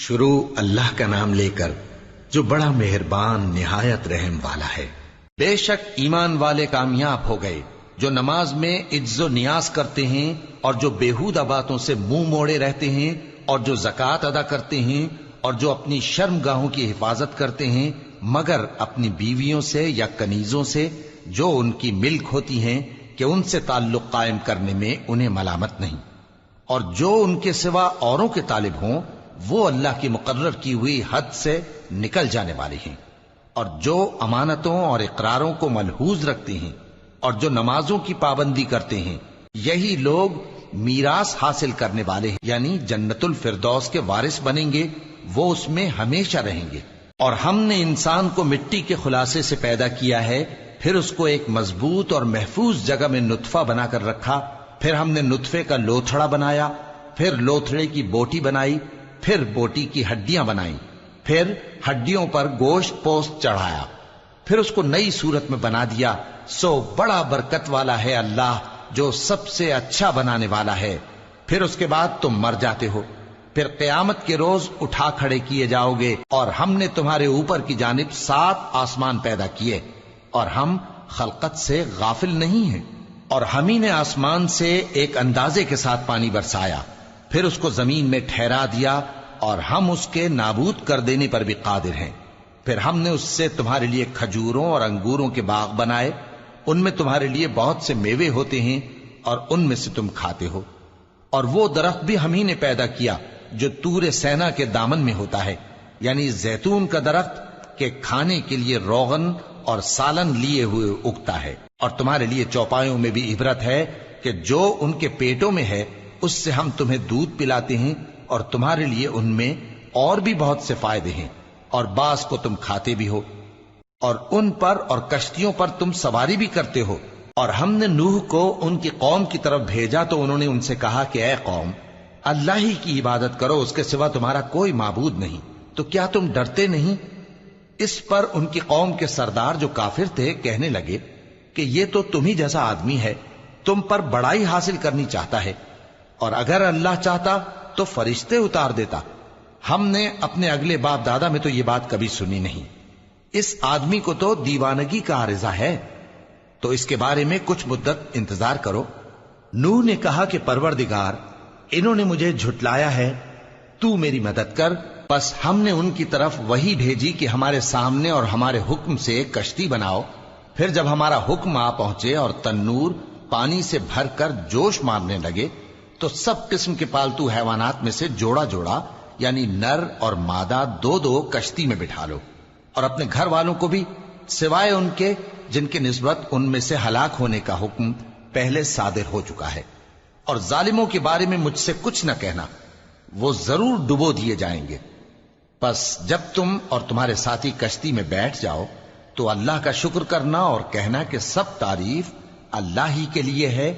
شروع اللہ کا نام لے کر جو بڑا مہربان نہایت رحم والا ہے۔ بے شک ایمان والے کامیاب ہو گئے جو نماز میں عجز و نیاز کرتے ہیں اور جو بیہودہ باتوں سے منہ موڑے رہتے ہیں اور جو زکوٰۃ ادا کرتے ہیں اور جو اپنی شرم گاہوں کی حفاظت کرتے ہیں مگر اپنی بیویوں سے یا کنیزوں سے جو ان کی ملک ہوتی ہیں کہ ان سے تعلق قائم کرنے میں انہیں ملامت نہیں، اور جو ان کے سوا اوروں کے طالب ہوں وہ اللہ کی مقرر کی ہوئی حد سے نکل جانے والے ہیں، اور جو امانتوں اور اقراروں کو ملحوظ رکھتے ہیں اور جو نمازوں کی پابندی کرتے ہیں یہی لوگ میراث حاصل کرنے والے ہیں، یعنی جنت الفردوس کے وارث بنیں گے، وہ اس میں ہمیشہ رہیں گے۔ اور ہم نے انسان کو مٹی کے خلاصے سے پیدا کیا ہے، پھر اس کو ایک مضبوط اور محفوظ جگہ میں نطفہ بنا کر رکھا، پھر ہم نے نطفے کا لوتھڑا بنایا، پھر لوتھڑے کی بوٹی بنائی، پھر بوٹی کی ہڈیاں بنائیں، پھر ہڈیوں پر گوشت پوست چڑھایا، پھر اس کو نئی صورت میں بنا دیا۔ سو بڑا برکت والا ہے اللہ جو سب سے اچھا بنانے والا ہے۔ پھر اس کے بعد تم مر جاتے ہو، پھر قیامت کے روز اٹھا کھڑے کیے جاؤ گے، اور ہم نے تمہارے اوپر کی جانب 7 آسمان پیدا کیے، اور ہم خلقت سے غافل نہیں ہیں۔ اور ہم ہی نے آسمان سے ایک اندازے کے ساتھ پانی برسایا، پھر اس کو زمین میں ٹھہرا دیا، اور ہم اس کے نابود کر دینے پر بھی قادر ہیں۔ پھر ہم نے اس سے تمہارے لیے کھجوروں اور انگوروں کے باغ بنائے، ان میں تمہارے لیے بہت سے میوے ہوتے ہیں اور ان میں سے تم کھاتے ہو۔ اور وہ درخت بھی ہم ہی نے پیدا کیا جو طور سینا کے دامن میں ہوتا ہے، یعنی زیتون کا درخت کہ کھانے کے لیے روغن اور سالن لیے ہوئے اگتا ہے۔ اور تمہارے لیے چوپایوں میں بھی عبرت ہے کہ جو ان کے پیٹوں میں ہے اس سے ہم تمہیں دودھ پلاتے ہیں، اور تمہارے لیے ان میں اور بھی بہت سے فائدے ہیں، اور بعض کو تم کھاتے بھی ہو، اور ان پر اور کشتیوں پر تم سواری بھی کرتے ہو۔ اور ہم نے نوح کو ان کی قوم کی طرف بھیجا تو انہوں نے ان سے کہا کہ اے قوم، اللہ ہی کی عبادت کرو، اس کے سوا تمہارا کوئی معبود نہیں، تو کیا تم ڈرتے نہیں؟ اس پر ان کی قوم کے سردار جو کافر تھے کہنے لگے کہ یہ تو تم ہی جیسا آدمی ہے، تم پر بڑائی حاصل کرنی چاہتا ہے، اور اگر اللہ چاہتا تو فرشتے اتار دیتا۔ ہم نے اپنے اگلے باپ دادا میں تو یہ بات کبھی سنی نہیں، اس آدمی کو تو دیوانگی کا عارضہ ہے، تو اس کے بارے میں کچھ مدت انتظار کرو۔ نوح نے کہا کہ پروردگار، انہوں نے مجھے جھٹلایا ہے، تو میری مدد کر۔ پس ہم نے ان کی طرف وحی بھیجی کہ ہمارے سامنے اور ہمارے حکم سے ایک کشتی بناؤ۔ پھر جب ہمارا حکم آ پہنچے اور تنور پانی سے بھر کر جوش مارنے لگے تو سب قسم کے پالتو حیوانات میں سے جوڑا جوڑا یعنی نر اور مادہ 2 کشتی میں بٹھا لو، اور اپنے گھر والوں کو بھی سوائے ان کے جن کے نسبت ان میں سے ہلاک ہونے کا حکم پہلے صادر ہو چکا ہے۔ اور ظالموں کے بارے میں مجھ سے کچھ نہ کہنا، وہ ضرور ڈبو دیے جائیں گے۔ پس جب تم اور تمہارے ساتھی کشتی میں بیٹھ جاؤ تو اللہ کا شکر کرنا اور کہنا کہ سب تعریف اللہ ہی کے لیے ہے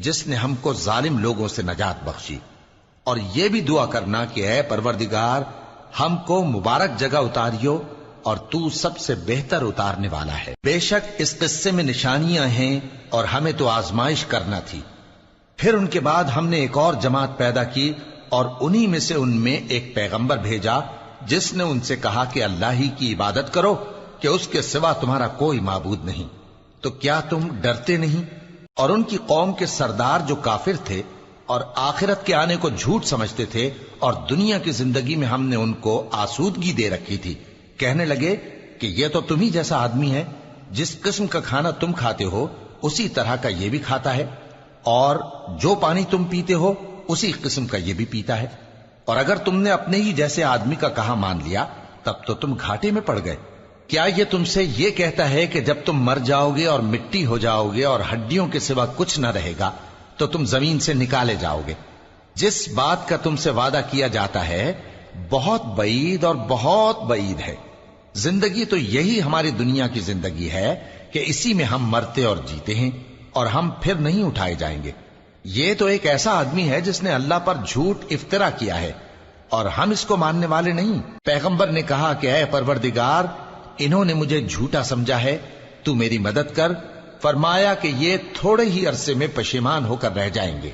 جس نے ہم کو ظالم لوگوں سے نجات بخشی، اور یہ بھی دعا کرنا کہ اے پروردگار ہم کو مبارک جگہ اتاریو، اور تو سب سے بہتر اتارنے والا ہے۔ بے شک اس قصے میں نشانیاں ہیں اور ہمیں تو آزمائش کرنا تھی۔ پھر ان کے بعد ہم نے ایک اور جماعت پیدا کی، اور انہی میں سے ان میں ایک پیغمبر بھیجا جس نے ان سے کہا کہ اللہ ہی کی عبادت کرو کہ اس کے سوا تمہارا کوئی معبود نہیں، تو کیا تم ڈرتے نہیں؟ اور ان کی قوم کے سردار جو کافر تھے اور آخرت کے آنے کو جھوٹ سمجھتے تھے اور دنیا کی زندگی میں ہم نے ان کو آسودگی دے رکھی تھی، کہنے لگے کہ یہ تو تم ہی جیسا آدمی ہے، جس قسم کا کھانا تم کھاتے ہو اسی طرح کا یہ بھی کھاتا ہے، اور جو پانی تم پیتے ہو اسی قسم کا یہ بھی پیتا ہے، اور اگر تم نے اپنے ہی جیسے آدمی کا کہا مان لیا تب تو تم گھاٹے میں پڑ گئے۔ کیا یہ تم سے یہ کہتا ہے کہ جب تم مر جاؤ گے اور مٹی ہو جاؤ گے اور ہڈیوں کے سوا کچھ نہ رہے گا تو تم زمین سے نکالے جاؤ گے؟ جس بات کا تم سے وعدہ کیا جاتا ہے بہت بعید اور بہت بعید ہے۔ زندگی تو یہی ہماری دنیا کی زندگی ہے کہ اسی میں ہم مرتے اور جیتے ہیں، اور ہم پھر نہیں اٹھائے جائیں گے۔ یہ تو ایک ایسا آدمی ہے جس نے اللہ پر جھوٹ افطرا کیا ہے، اور ہم اس کو ماننے والے نہیں۔ پیغمبر نے کہا کہ اے پروردگار، انہوں نے مجھے جھوٹا سمجھا ہے، تو میری مدد کر۔ فرمایا کہ یہ تھوڑے ہی عرصے میں پشیمان ہو کر رہ جائیں گے،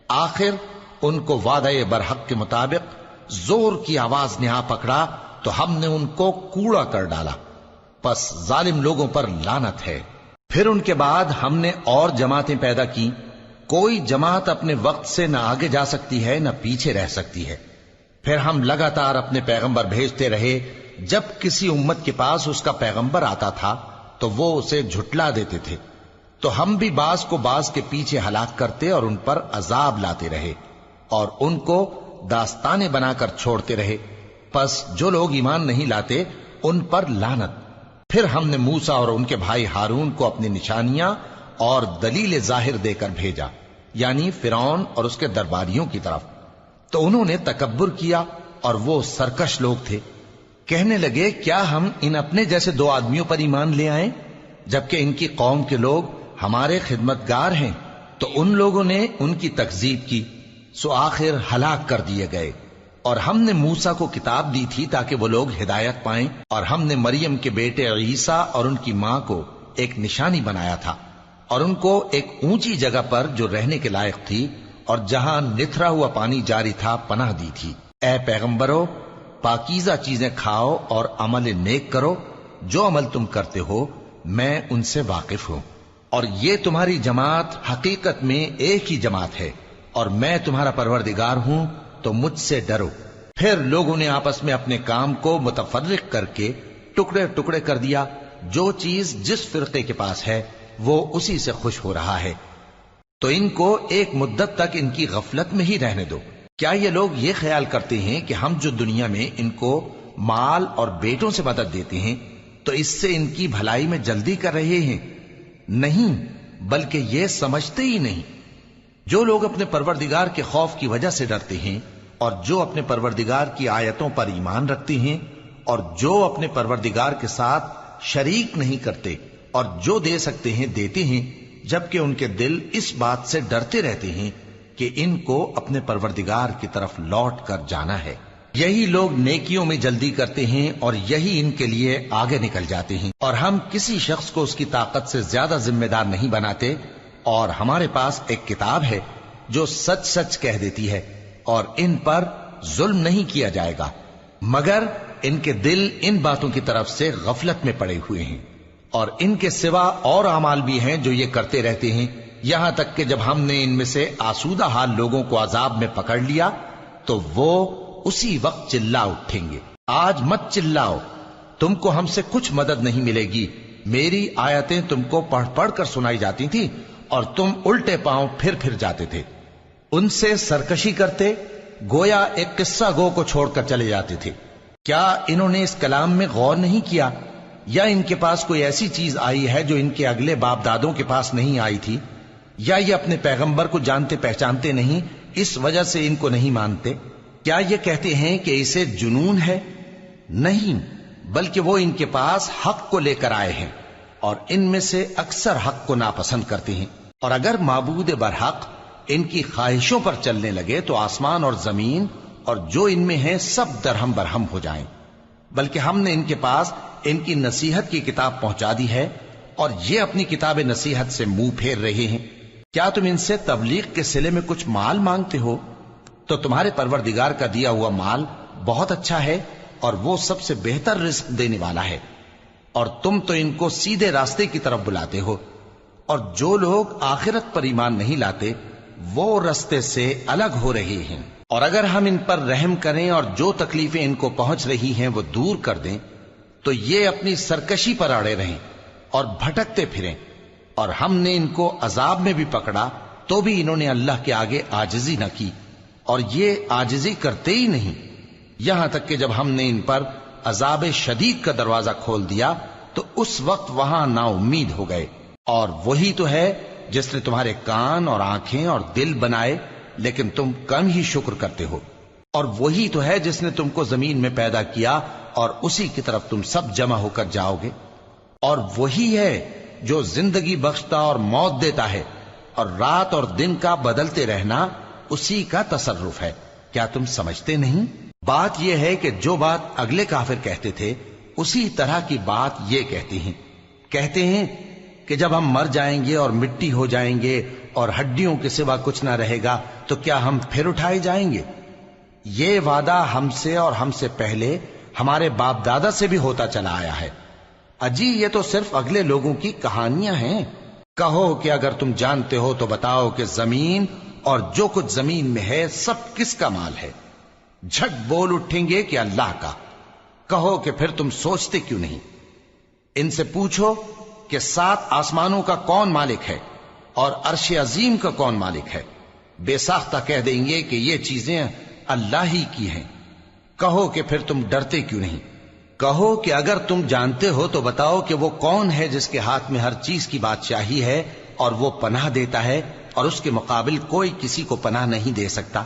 آخر ان کو وعدہ برحق کے مطابق زور کی آواز نے آ پکڑا تو ہم نے ان کو کوڑا کر ڈالا، پس ظالم لوگوں پر لعنت ہے۔ پھر ان کے بعد ہم نے اور جماعتیں پیدا کی، کوئی جماعت اپنے وقت سے نہ آگے جا سکتی ہے نہ پیچھے رہ سکتی ہے۔ پھر ہم لگاتار اپنے پیغمبر بھیجتے رہے، جب کسی امت کے پاس اس کا پیغمبر آتا تھا تو وہ اسے جھٹلا دیتے تھے، تو ہم بھی بعض کو بعض کے پیچھے ہلاک کرتے اور ان پر عذاب لاتے رہے اور ان کو داستانیں بنا کر چھوڑتے رہے۔ پس جو لوگ ایمان نہیں لاتے ان پر لعنت۔ پھر ہم نے موسیٰ اور ان کے بھائی ہارون کو اپنی نشانیاں اور دلیل ظاہر دے کر بھیجا، یعنی فرعون اور اس کے درباریوں کی طرف، تو انہوں نے تکبر کیا اور وہ سرکش لوگ تھے۔ کہنے لگے کیا ہم ان اپنے جیسے دو آدمیوں پر ایمان لے آئیں جبکہ ان کی قوم کے لوگ ہمارے خدمتگار ہیں؟ تو ان لوگوں نے ان کی تکذیب کی، سو آخر ہلاک کر دیے گئے۔ اور ہم نے موسیٰ کو کتاب دی تھی تاکہ وہ لوگ ہدایت پائیں، اور ہم نے مریم کے بیٹے عیسیٰ اور ان کی ماں کو ایک نشانی بنایا تھا اور ان کو ایک اونچی جگہ پر جو رہنے کے لائق تھی اور جہاں نتھرا ہوا پانی جاری تھا پناہ دی تھی۔ اے پیغمبرو، پاکیزہ چیزیں کھاؤ اور عمل نیک کرو، جو عمل تم کرتے ہو میں ان سے واقف ہوں، اور یہ تمہاری جماعت حقیقت میں ایک ہی جماعت ہے، اور میں تمہارا پروردگار ہوں تو مجھ سے ڈرو۔ پھر لوگوں نے آپس میں اپنے کام کو متفرق کر کے ٹکڑے ٹکڑے کر دیا، جو چیز جس فرقے کے پاس ہے وہ اسی سے خوش ہو رہا ہے، تو ان کو ایک مدت تک ان کی غفلت میں ہی رہنے دو۔ کیا یہ لوگ یہ خیال کرتے ہیں کہ ہم جو دنیا میں ان کو مال اور بیٹوں سے مدد دیتے ہیں تو اس سے ان کی بھلائی میں جلدی کر رہے ہیں؟ نہیں، بلکہ یہ سمجھتے ہی نہیں۔ جو لوگ اپنے پروردگار کے خوف کی وجہ سے ڈرتے ہیں اور جو اپنے پروردگار کی آیتوں پر ایمان رکھتے ہیں اور جو اپنے پروردگار کے ساتھ شریک نہیں کرتے اور جو دے سکتے ہیں دیتے ہیں، جبکہ ان کے دل اس بات سے ڈرتے رہتے ہیں کہ ان کو اپنے پروردگار کی طرف لوٹ کر جانا ہے، یہی لوگ نیکیوں میں جلدی کرتے ہیں اور یہی ان کے لیے آگے نکل جاتے ہیں۔ اور ہم کسی شخص کو اس کی طاقت سے زیادہ ذمہ دار نہیں بناتے، اور ہمارے پاس ایک کتاب ہے جو سچ سچ کہہ دیتی ہے، اور ان پر ظلم نہیں کیا جائے گا، مگر ان کے دل ان باتوں کی طرف سے غفلت میں پڑے ہوئے ہیں۔ اور ان کے سوا اور اعمال بھی ہیں جو یہ کرتے رہتے ہیں، یہاں تک کہ جب ہم نے ان میں سے آسودہ حال لوگوں کو عذاب میں پکڑ لیا تو وہ اسی وقت چلا اٹھیں گے۔ آج مت چلاؤ، تم کو ہم سے کچھ مدد نہیں ملے گی، میری آیتیں تم کو پڑھ پڑھ کر سنائی جاتی تھی اور تم الٹے پاؤں پھر جاتے تھے، ان سے سرکشی کرتے، گویا ایک قصہ گو کو چھوڑ کر چلے جاتے تھے۔ کیا انہوں نے اس کلام میں غور نہیں کیا، یا ان کے پاس کوئی ایسی چیز آئی ہے جو ان کے اگلے باپ دادوں کے پاس نہیں آئی تھی، یا یہ اپنے پیغمبر کو جانتے پہچانتے نہیں اس وجہ سے ان کو نہیں مانتے؟ کیا یہ کہتے ہیں کہ اسے جنون ہے؟ نہیں، بلکہ وہ ان کے پاس حق کو لے کر آئے ہیں، اور ان میں سے اکثر حق کو ناپسند کرتے ہیں۔ اور اگر معبود برحق ان کی خواہشوں پر چلنے لگے تو آسمان اور زمین اور جو ان میں ہیں سب درہم برہم ہو جائیں۔ بلکہ ہم نے ان کے پاس ان کی نصیحت کی کتاب پہنچا دی ہے، اور یہ اپنی کتاب نصیحت سے منہ پھیر رہے ہیں۔ کیا تم ان سے تبلیغ کے صلے میں کچھ مال مانگتے ہو؟ تو تمہارے پروردگار کا دیا ہوا مال بہت اچھا ہے، اور وہ سب سے بہتر رزق دینے والا ہے، اور تم تو ان کو سیدھے راستے کی طرف بلاتے ہو۔ اور جو لوگ آخرت پر ایمان نہیں لاتے وہ راستے سے الگ ہو رہے ہیں۔ اور اگر ہم ان پر رحم کریں اور جو تکلیفیں ان کو پہنچ رہی ہیں وہ دور کر دیں تو یہ اپنی سرکشی پر اڑے رہیں اور بھٹکتے پھریں، اور ہم نے ان کو عذاب میں بھی پکڑا تو بھی انہوں نے اللہ کے آگے عاجزی نہ کی، اور یہ عاجزی کرتے ہی نہیں، یہاں تک کہ جب ہم نے ان پر عذاب شدید کا دروازہ کھول دیا تو اس وقت وہاں نا امید ہو گئے۔ اور وہی تو ہے جس نے تمہارے کان اور آنکھیں اور دل بنائے، لیکن تم کم ہی شکر کرتے ہو۔ اور وہی تو ہے جس نے تم کو زمین میں پیدا کیا اور اسی کی طرف تم سب جمع ہو کر جاؤ گے۔ اور وہی ہے جو زندگی بخشتا اور موت دیتا ہے، اور رات اور دن کا بدلتے رہنا اسی کا تصرف ہے۔ کیا تم سمجھتے نہیں؟ بات یہ ہے کہ جو بات اگلے کافر کہتے تھے اسی طرح کی بات یہ کہتے ہیں کہ جب ہم مر جائیں گے اور مٹی ہو جائیں گے اور ہڈیوں کے سوا کچھ نہ رہے گا تو کیا ہم پھر اٹھائے جائیں گے؟ یہ وعدہ ہم سے اور ہم سے پہلے ہمارے باپ دادا سے بھی ہوتا چلا آیا ہے۔ اجی یہ تو صرف اگلے لوگوں کی کہانیاں ہیں۔ کہو کہ اگر تم جانتے ہو تو بتاؤ کہ زمین اور جو کچھ زمین میں ہے سب کس کا مال ہے؟ جھٹ بول اٹھیں گے کہ اللہ کا۔ کہو کہ پھر تم سوچتے کیوں نہیں؟ ان سے پوچھو کہ 7 آسمانوں کا کون مالک ہے اور عرش عظیم کا کون مالک ہے؟ بے ساختہ کہہ دیں گے کہ یہ چیزیں اللہ ہی کی ہیں۔ کہو کہ پھر تم ڈرتے کیوں نہیں؟ کہو کہ اگر تم جانتے ہو تو بتاؤ کہ وہ کون ہے جس کے ہاتھ میں ہر چیز کی بادشاہی ہے اور وہ پناہ دیتا ہے اور اس کے مقابل کوئی کسی کو پناہ نہیں دے سکتا؟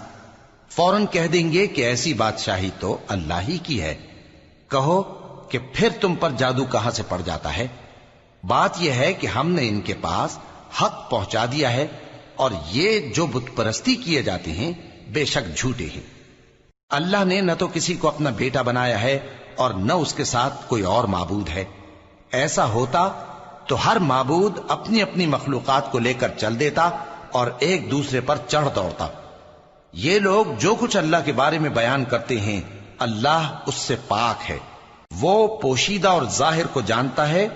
فوراً کہہ دیں گے کہ ایسی بادشاہی تو اللہ ہی کی ہے۔ کہو کہ پھر تم پر جادو کہاں سے پڑ جاتا ہے؟ بات یہ ہے کہ ہم نے ان کے پاس حق پہنچا دیا ہے اور یہ جو بت پرستی کیے جاتے ہیں بے شک جھوٹے ہیں۔ اللہ نے نہ تو کسی کو اپنا بیٹا بنایا ہے اور نہ اس کے ساتھ کوئی اور معبود ہے۔ ایسا ہوتا تو ہر معبود اپنی اپنی مخلوقات کو لے کر چل دیتا اور ایک دوسرے پر چڑھ دوڑتا۔ یہ لوگ جو کچھ اللہ کے بارے میں بیان کرتے ہیں اللہ اس سے پاک ہے، وہ پوشیدہ اور ظاہر کو جانتا ہے،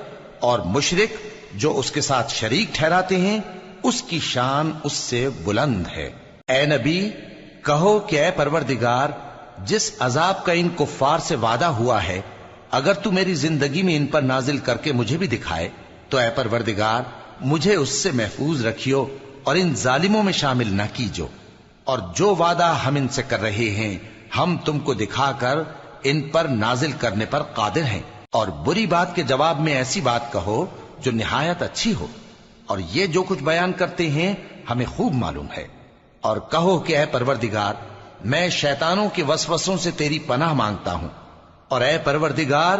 اور مشرک جو اس کے ساتھ شریک ٹھہراتے ہیں اس کی شان اس سے بلند ہے۔ اے نبی کہو کہ اے پروردگار، جس عذاب کا ان کفار سے وعدہ ہوا ہے اگر تو میری زندگی میں ان پر نازل کر کے مجھے بھی دکھائے تو اے پروردگار مجھے اس سے محفوظ رکھیو اور ان ظالموں میں شامل نہ کیجو، اور جو وعدہ ہم ان سے کر رہے ہیں ہم تم کو دکھا کر ان پر نازل کرنے پر قادر ہیں۔ اور بری بات کے جواب میں ایسی بات کہو جو نہایت اچھی ہو، اور یہ جو کچھ بیان کرتے ہیں ہمیں خوب معلوم ہے۔ اور کہو کہ اے پروردگار میں شیطانوں کے وسوسوں سے تیری پناہ مانگتا ہوں، اور اے پروردگار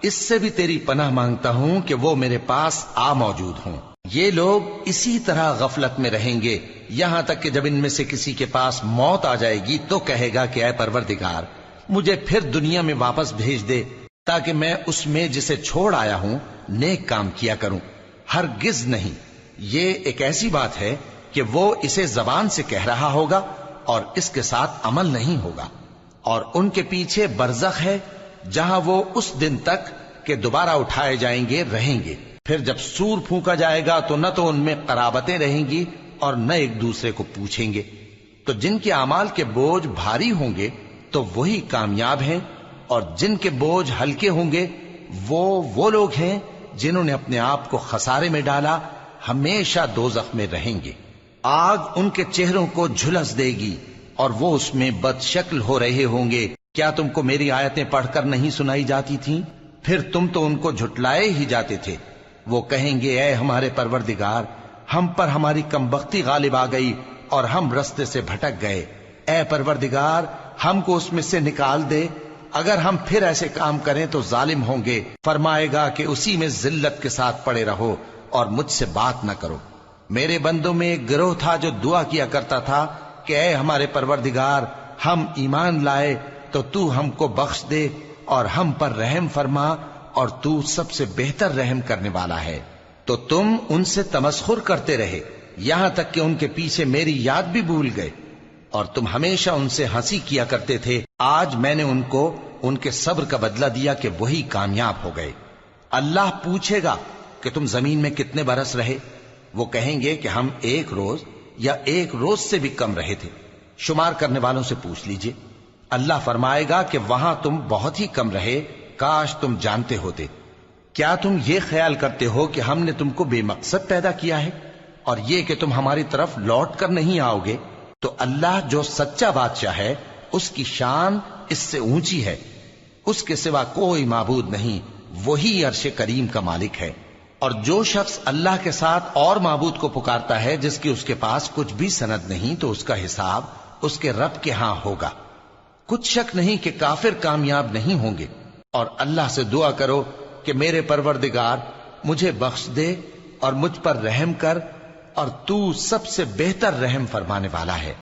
اس سے بھی تیری پناہ مانگتا ہوں کہ وہ میرے پاس آ موجود ہوں۔ یہ لوگ اسی طرح غفلت میں رہیں گے یہاں تک کہ جب ان میں سے کسی کے پاس موت آ جائے گی تو کہے گا کہ اے پروردگار مجھے پھر دنیا میں واپس بھیج دے تاکہ میں اس میں جسے چھوڑ آیا ہوں نیک کام کیا کروں۔ ہرگز نہیں، یہ ایک ایسی بات ہے کہ وہ اسے زبان سے کہہ رہا ہوگا اور اس کے ساتھ عمل نہیں ہوگا، اور ان کے پیچھے برزخ ہے جہاں وہ اس دن تک کہ دوبارہ اٹھائے جائیں گے رہیں گے۔ پھر جب سور پھونکا جائے گا تو نہ تو ان میں قرابتیں رہیں گی اور نہ ایک دوسرے کو پوچھیں گے۔ تو جن کے اعمال کے بوجھ بھاری ہوں گے تو وہی کامیاب ہیں، اور جن کے بوجھ ہلکے ہوں گے وہ لوگ ہیں جنہوں نے اپنے آپ کو خسارے میں ڈالا، ہمیشہ دوزخ میں رہیں گے۔ آگ ان کے چہروں کو جھلس دے گی اور وہ اس میں بد شکل ہو رہے ہوں گے۔ کیا تم کو میری آیتیں پڑھ کر نہیں سنائی جاتی تھیں؟ پھر تم تو ان کو جھٹلائے ہی جاتے تھے۔ وہ کہیں گے اے ہمارے پروردگار ہم پر ہماری کمبختی غالب آ گئی اور ہم رستے سے بھٹک گئے، اے پروردگار ہم کو اس میں سے نکال دے، اگر ہم پھر ایسے کام کریں تو ظالم ہوں گے۔ فرمائے گا کہ اسی میں ذلت کے ساتھ پڑے رہو اور مجھ سے بات نہ کرو۔ میرے بندوں میں ایک گروہ تھا جو دعا کیا کرتا تھا کہ اے ہمارے پروردگار ہم ایمان لائے تو تو ہم کو بخش دے اور ہم پر رحم فرما، اور تو سب سے بہتر رحم کرنے والا ہے۔ تو تم ان سے تمسخر کرتے رہے یہاں تک کہ ان کے پیچھے میری یاد بھی بھول گئے، اور تم ہمیشہ ان سے ہنسی کیا کرتے تھے۔ آج میں نے ان کو ان کے صبر کا بدلہ دیا کہ وہی کامیاب ہو گئے۔ اللہ پوچھے گا کہ تم زمین میں کتنے برس رہے؟ وہ کہیں گے کہ ہم 1 روز یا 1 روز سے بھی کم رہے تھے۔ شمار کرنے والوں سے پوچھ لیجئے۔ اللہ فرمائے گا کہ وہاں تم بہت ہی کم رہے، کاش تم جانتے ہوتے۔ کیا تم یہ خیال کرتے ہو کہ ہم نے تم کو بے مقصد پیدا کیا ہے اور یہ کہ تم ہماری طرف لوٹ کر نہیں آؤ گے؟ تو اللہ جو سچا بادشاہ ہے اس کی شان اس سے اونچی ہے، اس کے سوا کوئی معبود نہیں، وہی عرش کریم کا مالک ہے۔ اور جو شخص اللہ کے ساتھ اور معبود کو پکارتا ہے جس کی اس کے پاس کچھ بھی سند نہیں تو اس کا حساب اس کے رب کے ہاں ہوگا۔ کچھ شک نہیں کہ کافر کامیاب نہیں ہوں گے، اور اللہ سے دعا کرو کہ میرے پروردگار مجھے بخش دے اور مجھ پر رحم کر، اور تو سب سے بہتر رحم فرمانے والا ہے۔